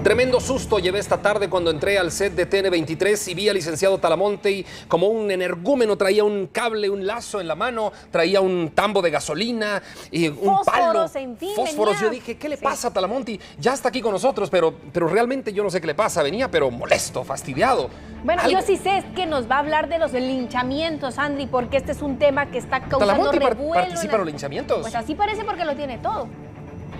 Tremendo susto llevé esta tarde cuando entré al set de TN23 y vi al licenciado Talamonte y como un energúmeno traía un cable, un lazo en la mano, traía un tambo de gasolina y un palo, fósforos. Yo dije, ¿qué le pasa a Talamonte? Ya está aquí con nosotros, pero realmente yo no sé qué le pasa. Venía pero molesto, fastidiado. Bueno, yo sí sé que nos va a hablar de los linchamientos, Andri, porque este es un tema que está causando revuelo. ¿Participa en los linchamientos? Pues así parece porque lo tiene todo.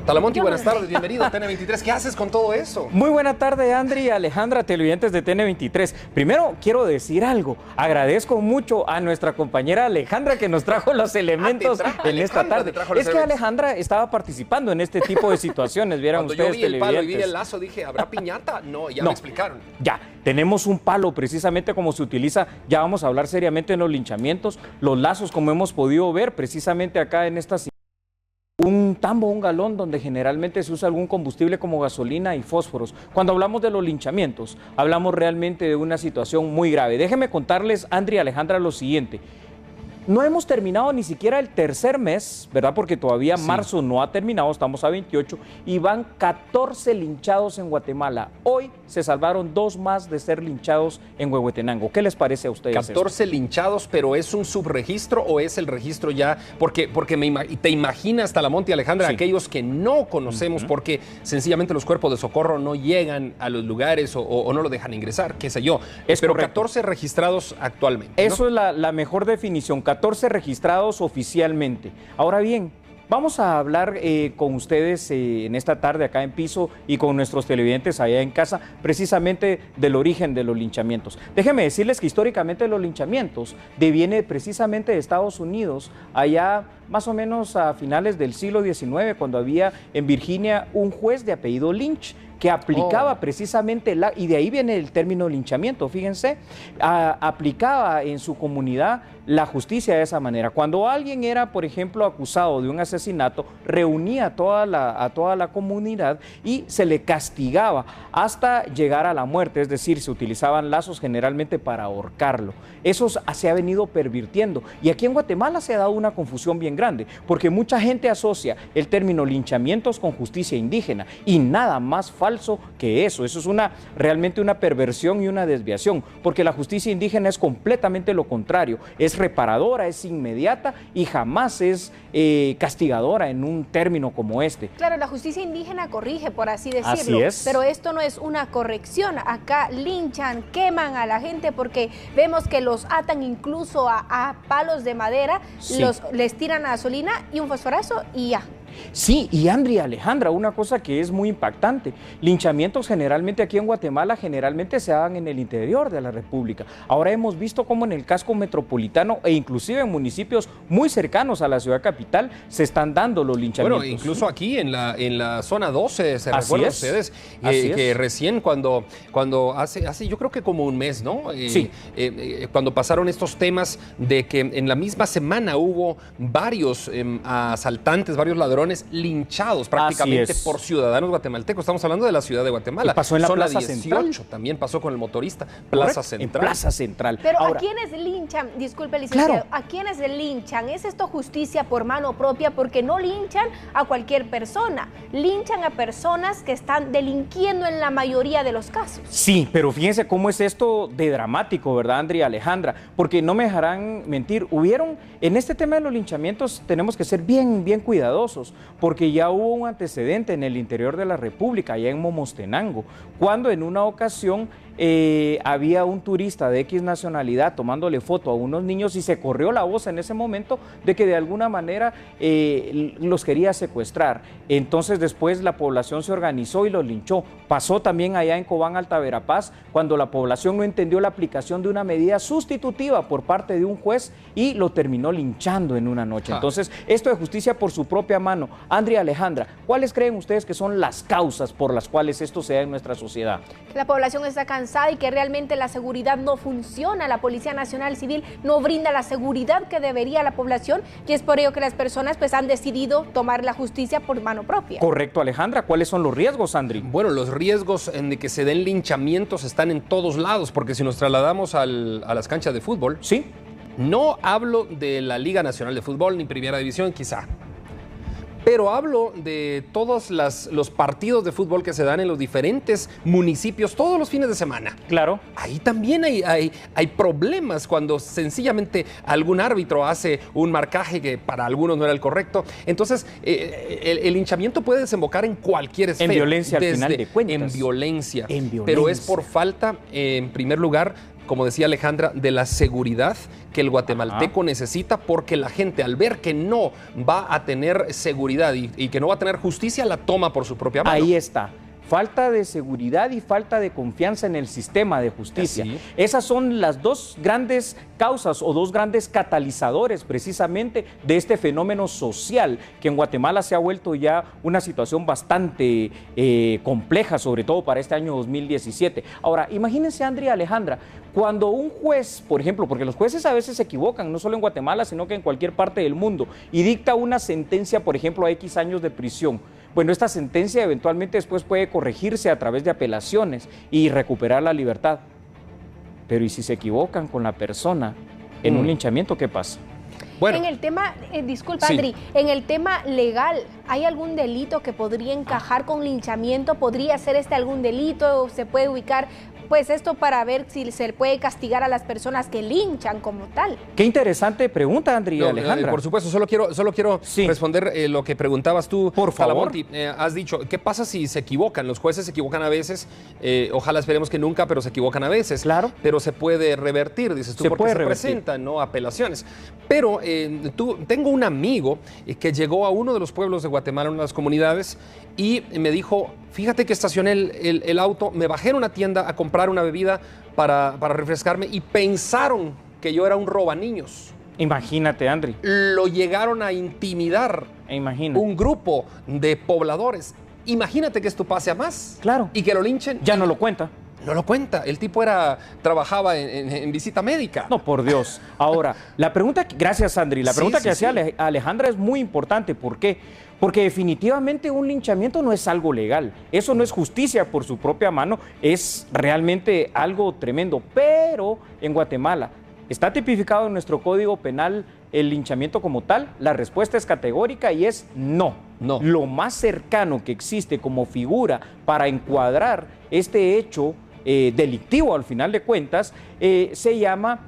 Talamonte, buenas tardes, bienvenido a TN23. ¿Qué haces con todo eso? Muy buena tarde, Andri y Alejandra, televidentes de TN23. Primero, quiero decir algo. Agradezco mucho a nuestra compañera Alejandra que nos trajo los elementos en esta tarde. Es que Alejandra estaba participando en este tipo de situaciones, vieran Cuando ustedes, yo vi el televidentes. palo y vi el lazo, dije, ¿habrá piñata? No, ya me explicaron. Ya, tenemos un palo precisamente como se utiliza, ya vamos a hablar seriamente en los linchamientos, los lazos como hemos podido ver precisamente acá en estas. Un tambo, un galón donde generalmente se usa algún combustible como gasolina y fósforos. Cuando hablamos de los linchamientos, hablamos realmente de una situación muy grave. Déjenme contarles, Andri y Alejandra, lo siguiente. No hemos terminado ni siquiera el tercer mes, ¿verdad? Porque todavía marzo no ha terminado, estamos a 28, y van 14 linchados en Guatemala. Hoy se salvaron 2 más de ser linchados en Huehuetenango. ¿Qué les parece a ustedes 14 esto? Linchados, pero ¿es un subregistro o es el registro ya? Porque te imaginas, Talamonte y Alejandra, aquellos que no conocemos porque sencillamente los cuerpos de socorro no llegan a los lugares o no lo dejan ingresar, qué sé yo. Pero correcto. 14 registrados actualmente, ¿no? Eso es la mejor definición. 14 registrados oficialmente. Ahora bien, vamos a hablar con ustedes en esta tarde acá en Piso y con nuestros televidentes allá en casa, precisamente del origen de los linchamientos. Déjenme decirles que históricamente los linchamientos deviene precisamente de Estados Unidos, allá más o menos a finales del siglo XIX, cuando había en Virginia un juez de apellido Lynch, que aplicaba precisamente, y de ahí viene el término linchamiento, fíjense, aplicaba en su comunidad la justicia de esa manera. Cuando alguien era, por ejemplo, acusado de un asesinato, reunía a toda la comunidad y se le castigaba hasta llegar a la muerte, es decir, se utilizaban lazos generalmente para ahorcarlo. Eso se ha venido pervirtiendo y aquí en Guatemala se ha dado una confusión bien grande, porque mucha gente asocia el término linchamientos con justicia indígena y nada más falso que eso. Eso es realmente una perversión y una desviación, porque la justicia indígena es completamente lo contrario, es reparadora, es inmediata y jamás es castigadora en un término como este. Claro, la justicia indígena corrige, por así decirlo. Así es. Pero esto no es una corrección. Acá linchan, queman a la gente porque vemos que los atan incluso a palos de madera, les tiran gasolina y un fosforazo y ya. Sí, y Andri, Alejandra, una cosa que es muy impactante, linchamientos generalmente aquí en Guatemala generalmente se dan en el interior de la República. Ahora hemos visto cómo en el casco metropolitano e inclusive en municipios muy cercanos a la ciudad capital se están dando los linchamientos. Bueno, incluso aquí en la zona 12, ¿se recuerdan ustedes? Que recién cuando hace yo creo que como un mes, ¿no? Sí. Cuando pasaron estos temas de que en la misma semana hubo varios asaltantes, varios ladrones linchados prácticamente por ciudadanos guatemaltecos. Estamos hablando de la ciudad de Guatemala. Y pasó en la Zona Plaza 18, Central. también pasó con el motorista. Plaza Central. En Plaza Central. Pero ahora, ¿a quiénes linchan? Disculpe, licenciado. Claro. ¿A quiénes linchan? ¿Es esto justicia por mano propia? Porque no linchan a cualquier persona. Linchan a personas que están delinquiendo en la mayoría de los casos. Sí, pero fíjense cómo es esto de dramático, ¿verdad, Andri y Alejandra? Porque no me dejarán mentir. En este tema de los linchamientos tenemos que ser bien cuidadosos, porque ya hubo un antecedente en el interior de la República, allá en Momostenango, cuando en una ocasión había un turista de X nacionalidad tomándole foto a unos niños y se corrió la voz en ese momento de que de alguna manera los quería secuestrar. Entonces después la población se organizó y los linchó. Pasó también allá en Cobán, Alta Verapaz, cuando la población no entendió la aplicación de una medida sustitutiva por parte de un juez y lo terminó linchando en una noche. Entonces, esto de justicia por su propia mano. Andri y Alejandra, ¿cuáles creen ustedes que son las causas por las cuales esto se da en nuestra sociedad? La población está cansada y que realmente la seguridad no funciona. La Policía Nacional Civil no brinda la seguridad que debería a la población y es por ello que las personas han decidido tomar la justicia por mano propia. Correcto, Alejandra. ¿Cuáles son los riesgos, Andri? Bueno, los riesgos de que se den linchamientos están en todos lados, porque si nos trasladamos a las canchas de fútbol, sí, no hablo de la Liga Nacional de Fútbol ni Primera División, quizá. pero hablo de todos los partidos de fútbol que se dan en los diferentes municipios todos los fines de semana. Claro. Ahí también hay problemas cuando sencillamente algún árbitro hace un marcaje que para algunos no era el correcto. Entonces, el linchamiento puede desembocar en cualquier esfera. En violencia, al final de cuentas. En violencia. En violencia. Pero es por falta, en primer lugar, como decía Alejandra, de la seguridad que el guatemalteco necesita, porque la gente, al ver que no va a tener seguridad y que no va a tener justicia, la toma por su propia mano. Ahí está. Falta de seguridad y falta de confianza en el sistema de justicia. Sí. Esas son las dos grandes causas o dos grandes catalizadores precisamente de este fenómeno social que en Guatemala se ha vuelto ya una situación bastante compleja, sobre todo para este año 2017. Ahora, imagínense, Andrea, Alejandra, cuando un juez, por ejemplo, porque los jueces a veces se equivocan, no solo en Guatemala, sino que en cualquier parte del mundo, y dicta una sentencia, por ejemplo, a X años de prisión. Bueno, esta sentencia eventualmente después puede corregirse a través de apelaciones y recuperar la libertad. Pero ¿y si se equivocan con la persona en un linchamiento, qué pasa? Bueno, en el tema, disculpa, Andri, en el tema legal, ¿hay algún delito que podría encajar con linchamiento? ¿Podría ser algún delito? ¿O se puede ubicar pues esto para ver si se puede castigar a las personas que linchan como tal? Qué interesante pregunta, Andrea, Alejandra. Por supuesto, solo quiero responder lo que preguntabas tú, por favor. Talamonte. Has dicho, ¿qué pasa si se equivocan? Los jueces se equivocan a veces, ojalá esperemos que nunca, pero se equivocan a veces. Claro. Pero se puede revertir, dices tú, porque se presentan, ¿no?, apelaciones. Pero tengo un amigo que llegó a uno de los pueblos de Guatemala, una de las comunidades, y me dijo, fíjate que estacioné el auto, me bajé en una tienda a comprar una bebida para refrescarme y pensaron que yo era un robaniños. Imagínate, Andri. Lo llegaron a intimidar. Imagínate. Un grupo de pobladores. Imagínate que esto pase a más. Claro. Y que lo linchen. Ya no lo cuenta. No lo cuenta. El tipo trabajaba en visita médica. No, por Dios. Ahora, la pregunta, gracias, Andri, la pregunta que hacía Alejandra es muy importante. ¿Por qué? Porque definitivamente un linchamiento no es algo legal. Eso no es justicia por su propia mano. Es realmente algo tremendo. Pero en Guatemala está tipificado en nuestro Código Penal el linchamiento como tal. La respuesta es categórica y es no. No. Lo más cercano que existe como figura para encuadrar este hecho delictivo, al final de cuentas, se llama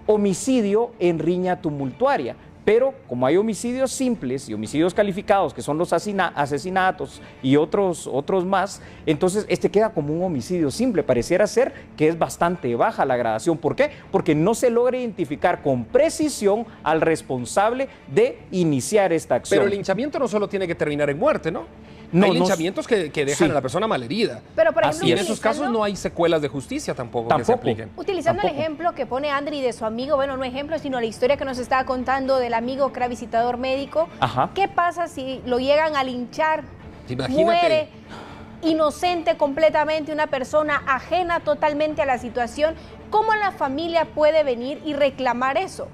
homicidio en riña tumultuaria. Pero como hay homicidios simples y homicidios calificados, que son los asesinatos y otros más, entonces este queda como un homicidio simple. Pareciera ser que es bastante baja la gradación. ¿Por qué? Porque no se logra identificar con precisión al responsable de iniciar esta acción. Pero el linchamiento no solo tiene que terminar en muerte, ¿no? No, hay linchamientos que dejan a la persona malherida. Pero por ejemplo, y en esos casos no hay secuelas de justicia tampoco que se apliquen. Utilizando el ejemplo que pone Andri de su amigo, bueno, no ejemplo, sino la historia que nos estaba contando del amigo que era visitador médico. Ajá. ¿Qué pasa si lo llegan a linchar? Imagínate. Muere inocente completamente, una persona ajena totalmente a la situación. ¿Cómo la familia puede venir y reclamar eso?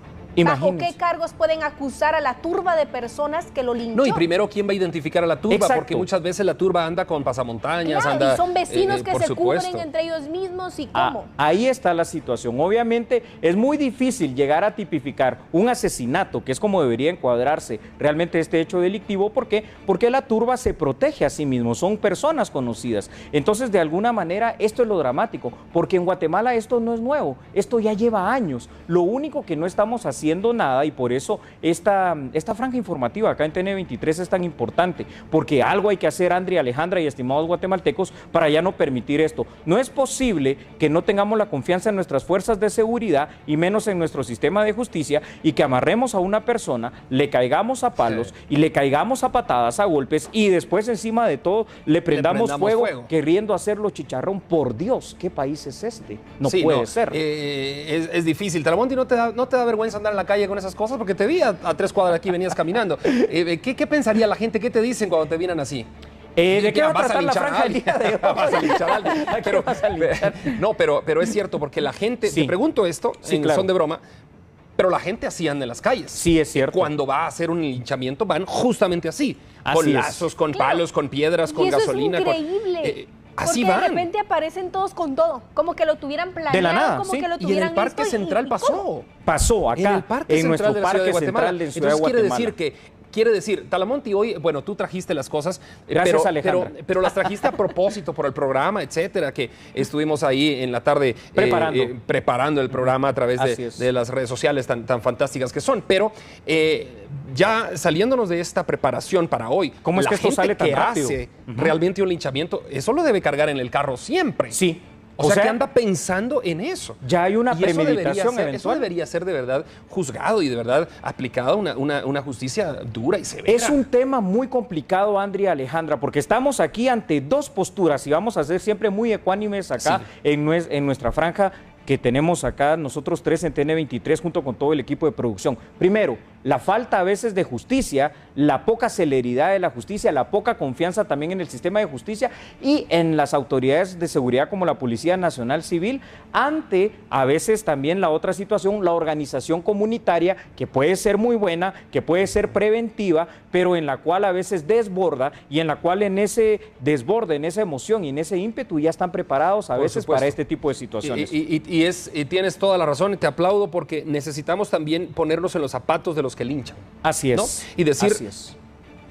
¿Bajo qué cargos pueden acusar a la turba de personas que lo linchó? No, y primero, ¿quién va a identificar a la turba? Exacto. Porque muchas veces la turba anda con pasamontañas, claro, anda... y son vecinos que se supuesto. cubren entre ellos mismos, ¿y cómo? Ahí está la situación. Obviamente es muy difícil llegar a tipificar un asesinato, que es como debería encuadrarse realmente este hecho delictivo. ¿Por qué? Porque la turba se protege a sí mismo, son personas conocidas. Entonces, de alguna manera, esto es lo dramático, porque en Guatemala esto no es nuevo, esto ya lleva años. Lo único que no estamos haciendo nada, y por eso esta franja informativa acá en TN23 es tan importante, porque algo hay que hacer, Andrea, Alejandra y estimados guatemaltecos, para ya no permitir esto. No es posible que no tengamos la confianza en nuestras fuerzas de seguridad y menos en nuestro sistema de justicia, y que amarremos a una persona, le caigamos a palos y le caigamos a patadas, a golpes, y después encima de todo le prendamos fuego queriendo hacerlo chicharrón. Por Dios, ¿qué país es este? No puede ser. Es difícil. Talamonte, ¿no te da vergüenza andar en la calle con esas cosas? Porque te vi a 3 cuadras aquí, venías caminando. ¿Qué pensaría la gente? ¿Qué te dicen cuando te vienen así? ¿De qué va a tratar la franja del día de hoy? Vas a linchar a alguien. No, pero es cierto, porque la gente, te pregunto esto, son de broma, pero la gente así anda en las calles. Sí, es cierto. Cuando va a hacer un linchamiento van justamente así. Con Así lazos, con palos, con piedras, con gasolina. Es increíble. Así porque van. de repente aparecen todos con todo, como que lo tuvieran planeado, de la nada, como que lo tuvieran y en el Parque Central pasó. Pasó acá, en el Parque en nuestro Central de la Ciudad Parque de Guatemala. Central de Ciudad de Entonces quiere Guatemala. decir que quiere decir, Talamonte hoy, bueno, tú trajiste las cosas, Gracias, Alejandra. pero las trajiste a propósito por el programa, etcétera, que estuvimos ahí en la tarde preparando el programa a través de las redes sociales tan fantásticas que son. Pero ya saliéndonos de esta preparación para hoy, ¿cómo es que esto sale tan rápido? Hace realmente un linchamiento, eso lo debe cargar en el carro siempre. Sí. O sea, que anda pensando en eso. Ya hay una premeditación eventual. Eso debería ser de verdad juzgado y de verdad aplicada una justicia dura y severa. Es un tema muy complicado, Andrea y Alejandra, porque estamos aquí ante dos posturas y vamos a ser siempre muy ecuánimes acá en nuestra franja que tenemos acá nosotros tres en TN23 junto con todo el equipo de producción. Primero, la falta a veces de justicia, la poca celeridad de la justicia, la poca confianza también en el sistema de justicia y en las autoridades de seguridad como la Policía Nacional Civil, ante a veces también la otra situación, la organización comunitaria, que puede ser muy buena, que puede ser preventiva, pero en la cual a veces desborda y en la cual en ese desborde, en esa emoción y en ese ímpetu ya están preparados a veces para este tipo de situaciones. Y tienes toda la razón y te aplaudo porque necesitamos también ponernos en los zapatos de los que linchan. Así es. ¿no? Y decir,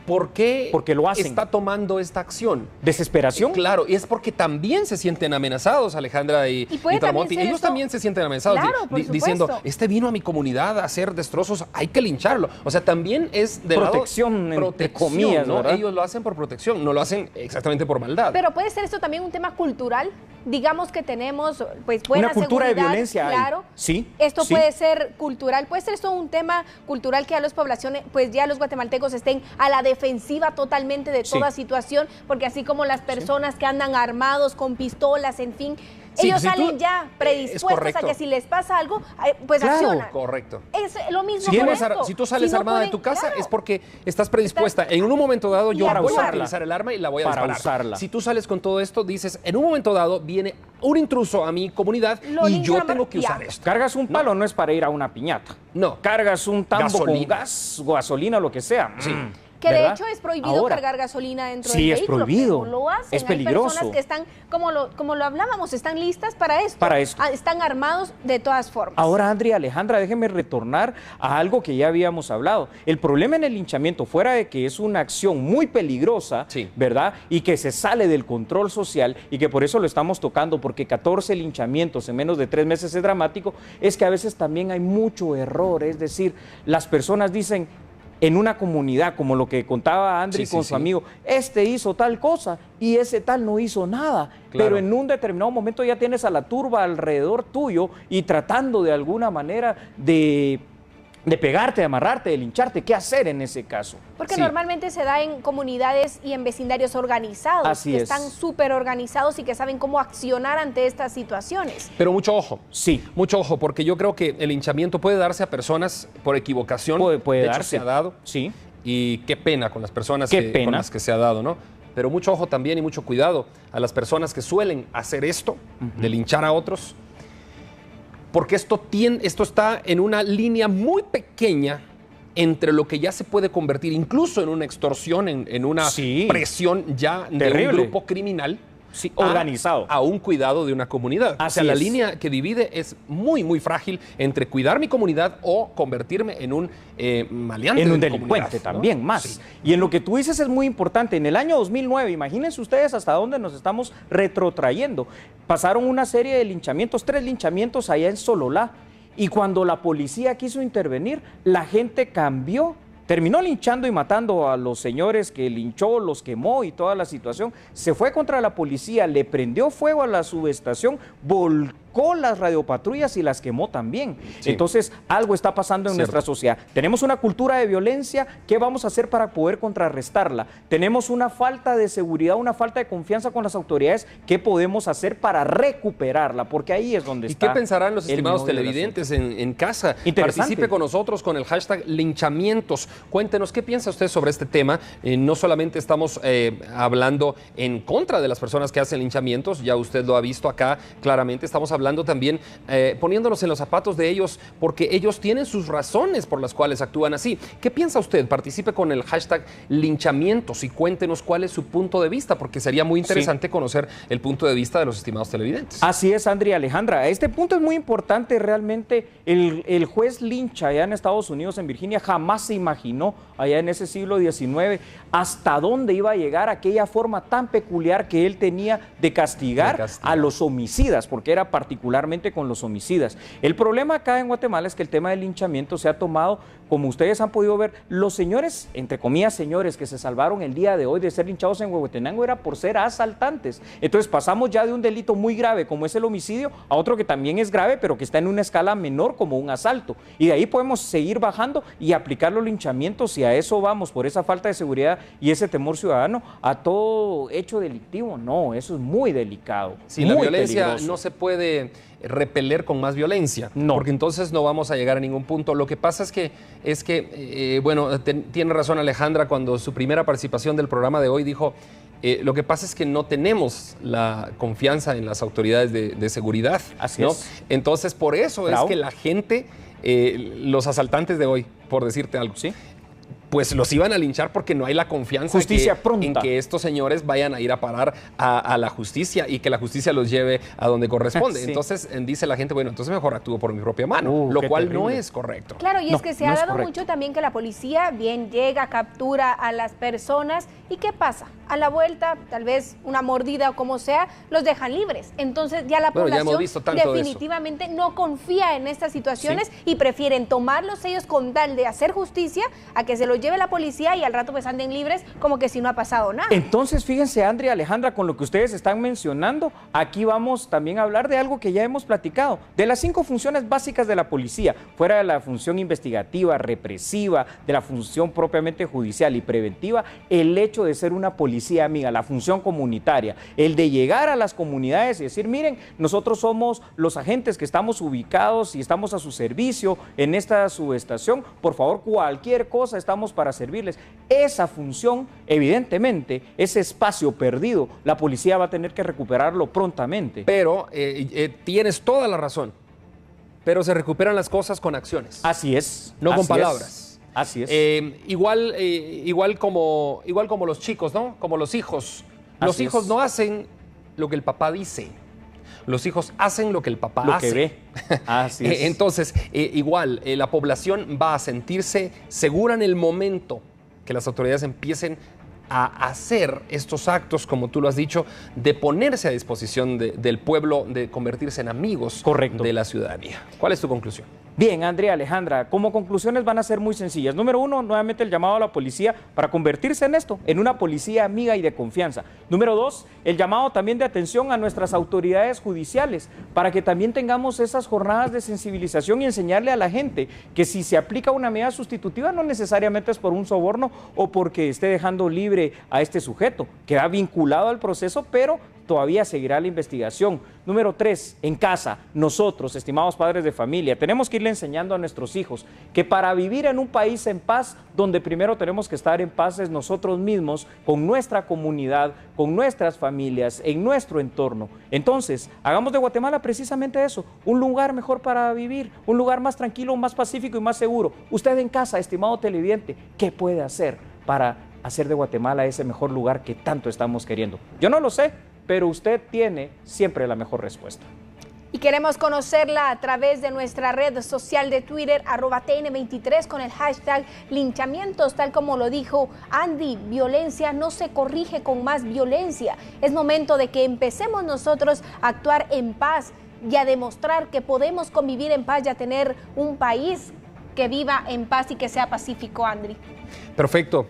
¿por qué porque lo hacen. Está tomando esta acción? ¿Desesperación? Claro, y es porque también se sienten amenazados, Alejandra y Talamonte. Ellos también se sienten amenazados, diciendo, este vino a mi comunidad a hacer destrozos, hay que lincharlo. O sea, también es de protección, entre comillas, ¿no? ¿verdad? Ellos lo hacen por protección, no lo hacen exactamente por maldad. Pero puede ser esto también un tema cultural. Digamos que tenemos pues buena una cultura seguridad, de violencia. claro. Sí. Esto puede ser cultural, puede ser esto un tema cultural que a las poblaciones, pues ya los guatemaltecos estén a la defensiva totalmente de toda situación, porque así como las personas que andan armados con pistolas, en fin, ellos salen ya predispuestos a que si les pasa algo, pues accionan. Correcto. Es lo mismo con esto. Si tú sales armada de tu casa, es porque estás predispuesta. En un momento dado, yo voy a utilizar el arma y la voy a disparar. Si tú sales con todo esto, dices, en un momento dado viene un intruso a mi comunidad y yo tengo que usar esto. Cargas un palo, no es para ir a una piñata. No. Cargas un tambo con gas, gasolina, lo que sea. Sí. Que de hecho es prohibido cargar gasolina dentro del vehículo. Sí, es prohibido. Pero lo hacen. Es peligroso. Hay personas que están, como lo hablábamos, están listas para esto. Para esto. Están armados de todas formas. Ahora, Andrea, Alejandra, déjenme retornar a algo que ya habíamos hablado. El problema en el linchamiento, fuera de que es una acción muy peligrosa, ¿verdad? Y que se sale del control social y que por eso lo estamos tocando, porque 14 linchamientos en menos de 3 meses es dramático, es que a veces también hay mucho error. Es decir, las personas dicen, en una comunidad, como lo que contaba Andri con su amigo, este hizo tal cosa y ese tal no hizo nada, pero en un determinado momento ya tienes a la turba alrededor tuyo y tratando de alguna manera de pegarte, de amarrarte, de lincharte. ¿Qué hacer en ese caso? Porque normalmente se da en comunidades y en vecindarios organizados, que están súper organizados y que saben cómo accionar ante estas situaciones. Pero mucho ojo. Sí. Mucho ojo, porque yo creo que el linchamiento puede darse a personas por equivocación. Puede de darse. Hecho, se ha dado. Sí. Y qué pena con las personas con las que se ha dado, ¿no? Pero mucho ojo también y mucho cuidado a las personas que suelen hacer esto, de linchar a otros, porque esto está en una línea muy pequeña entre lo que ya se puede convertir incluso en una extorsión, en una presión ya de un grupo criminal. Organizado. A un cuidado de una comunidad. O sea, la línea que divide es muy, muy frágil entre cuidar mi comunidad o convertirme en un maleante. En un delincuente también, más. Sí. Y en lo que tú dices es muy importante. En el año 2009, imagínense ustedes hasta dónde nos estamos retrotrayendo. Pasaron una serie de linchamientos, 3 linchamientos allá en Sololá. Y cuando la policía quiso intervenir, la gente cambió. Terminó linchando y matando a los señores que linchó, los quemó y toda la situación. Se fue contra la policía, le prendió fuego a la subestación, volcó las radiopatrullas y las quemó también. Entonces, algo está pasando en nuestra sociedad. Tenemos una cultura de violencia. ¿Qué vamos a hacer para poder contrarrestarla? Tenemos una falta de seguridad, una falta de confianza con las autoridades. ¿Qué podemos hacer para recuperarla? Porque ahí es donde está. ¿Y qué pensarán los estimados televidentes en casa? Participe con nosotros con el hashtag linchamientos. Cuéntenos, ¿qué piensa usted sobre este tema? No solamente estamos hablando en contra de las personas que hacen linchamientos, ya usted lo ha visto acá claramente, estamos hablando hablando también, poniéndonos en los zapatos de ellos, porque ellos tienen sus razones por las cuales actúan así. ¿Qué piensa usted? Participe con el hashtag linchamientos y cuéntenos cuál es su punto de vista, porque sería muy interesante conocer el punto de vista de los estimados televidentes. Así es, Andri y Alejandra. Este punto es muy importante. Realmente el juez Lynch allá en Estados Unidos, en Virginia, jamás se imaginó allá en ese siglo XIX hasta dónde iba a llegar aquella forma tan peculiar que él tenía de castigar a los homicidas, porque era particularmente con los homicidas. El problema acá en Guatemala es que el tema del linchamiento se ha tomado, como ustedes han podido ver, los señores, entre comillas señores, que se salvaron el día de hoy de ser linchados en Huehuetenango era por ser asaltantes. Entonces pasamos ya de un delito muy grave como es el homicidio a otro que también es grave, pero que está en una escala menor como un asalto. Y de ahí podemos seguir bajando y aplicar los linchamientos, si a eso vamos, por esa falta de seguridad y ese temor ciudadano, a todo hecho delictivo. No, eso es muy delicado. Sí, la violencia no se puede repeler con más violencia, porque entonces no vamos a llegar a ningún punto. Lo que pasa es que bueno, tiene razón Alejandra cuando su primera participación del programa de hoy dijo, lo que pasa es que no tenemos la confianza en las autoridades de seguridad. Así es. Entonces, por eso es que la gente, los asaltantes de hoy, por decirte algo, ¿sí?, pues los iban a linchar porque no hay la confianza en que estos señores vayan a ir a parar a la justicia y que la justicia los lleve a donde corresponde. Sí. Entonces dice la gente, bueno, entonces mejor actúo por mi propia mano, lo cual no es correcto. Claro, y es que se ha dado mucho también que la policía bien llega, captura a las personas y ¿qué pasa? A la vuelta, tal vez una mordida o como sea, los dejan libres. Entonces ya la población definitivamente no confía en estas situaciones y prefieren tomarlos ellos con tal de hacer justicia a que se los lleve la policía y al rato pues anden libres como que si no ha pasado nada. Entonces fíjense, Andrea, Alejandra, con lo que ustedes están mencionando, aquí vamos también a hablar de algo que ya hemos platicado, de las 5 funciones básicas de la policía, fuera de la función investigativa, represiva, de la función propiamente judicial y preventiva, el hecho de ser una policía amiga, la función comunitaria, el de llegar a las comunidades y decir, miren, nosotros somos los agentes que estamos ubicados y estamos a su servicio en esta subestación, por favor, cualquier cosa estamos para servirles. Esa función, evidentemente, ese espacio perdido, la policía va a tener que recuperarlo prontamente. Pero tienes toda la razón, pero se recuperan las cosas con acciones. Así es. No con palabras. Así es. Igual como los chicos, ¿no? Como los hijos. Los hijos no hacen lo que el papá dice. Los hijos hacen lo que el papá hace. Lo que ve. Así es. Entonces, igual, la población va a sentirse segura en el momento que las autoridades empiecen a hacer estos actos, como tú lo has dicho, de ponerse a disposición del pueblo, de convertirse en amigos de la ciudadanía. ¿Cuál es tu conclusión? Bien, Andrea, Alejandra, como conclusiones van a ser muy sencillas. Número 1, nuevamente el llamado a la policía para convertirse en esto, en una policía amiga y de confianza. Número 2, el llamado también de atención a nuestras autoridades judiciales para que también tengamos esas jornadas de sensibilización y enseñarle a la gente que si se aplica una medida sustitutiva no necesariamente es por un soborno o porque esté dejando libre a este sujeto. Queda vinculado al proceso, pero todavía seguirá la investigación. Número 3, en casa, nosotros, estimados padres de familia, tenemos que irle enseñando a nuestros hijos que para vivir en un país en paz, donde primero tenemos que estar en paz es nosotros mismos, con nuestra comunidad, con nuestras familias, en nuestro entorno. Entonces, hagamos de Guatemala precisamente eso, un lugar mejor para vivir, un lugar más tranquilo, más pacífico y más seguro. Usted en casa, estimado televidente, ¿qué puede hacer para hacer de Guatemala ese mejor lugar que tanto estamos queriendo? Yo no lo sé, pero usted tiene siempre la mejor respuesta. Y queremos conocerla a través de nuestra red social de Twitter, @TN23, con el hashtag linchamientos, tal como lo dijo Andy. Violencia no se corrige con más violencia. Es momento de que empecemos nosotros a actuar en paz y a demostrar que podemos convivir en paz y a tener un país que viva en paz y que sea pacífico, Andy. Perfecto.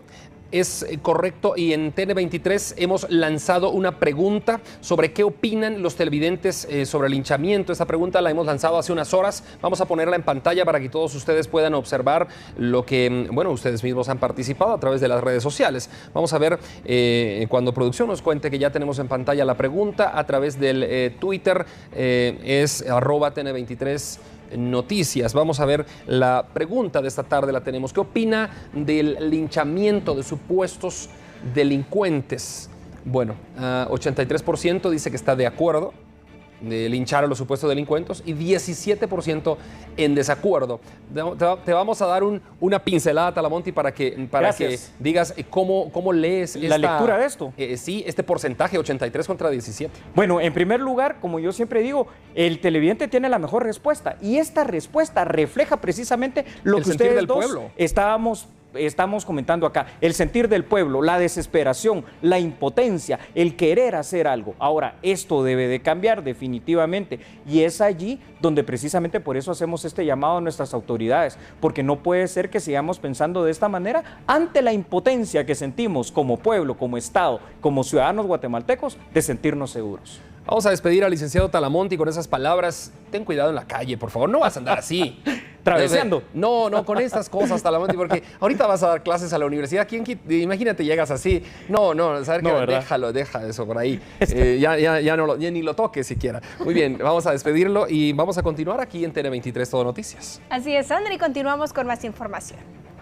Es correcto, y en TN23 hemos lanzado una pregunta sobre qué opinan los televidentes sobre el linchamiento. Esta pregunta la hemos lanzado hace unas horas. Vamos a ponerla en pantalla para que todos ustedes puedan observar lo que, bueno, ustedes mismos han participado a través de las redes sociales. Vamos a ver cuando producción nos cuente que ya tenemos en pantalla la pregunta a través del Twitter, es @TN23 Noticias. Vamos a ver la pregunta de esta tarde, la tenemos. ¿Qué opina del linchamiento de supuestos delincuentes? Bueno, 83% dice que está de acuerdo, de linchar a los supuestos delincuentes y 17% en desacuerdo. Te vamos a dar una pincelada, Talamonte, para que digas cómo lees la lectura de esto. Sí, este porcentaje, 83 contra 17. Bueno, en primer lugar, como yo siempre digo, el televidente tiene la mejor respuesta y esta respuesta refleja precisamente lo que ustedes dos estamos comentando acá, el sentir del pueblo, la desesperación, la impotencia, el querer hacer algo. Ahora, esto debe de cambiar definitivamente y es allí donde precisamente por eso hacemos este llamado a nuestras autoridades, porque no puede ser que sigamos pensando de esta manera ante la impotencia que sentimos como pueblo, como Estado, como ciudadanos guatemaltecos, de sentirnos seguros. Vamos a despedir al licenciado Talamonte con esas palabras. Ten cuidado en la calle, por favor, no vas a andar así. Traveseando. No, con estas cosas, Talamonte, porque ahorita vas a dar clases a la universidad. Imagínate, llegas así. No, ¿sabes qué? Deja eso por ahí. Ya ni lo toques siquiera. Muy bien, vamos a despedirlo y vamos a continuar aquí en TN23 Todo Noticias. Así es, Sandra, y continuamos con más información.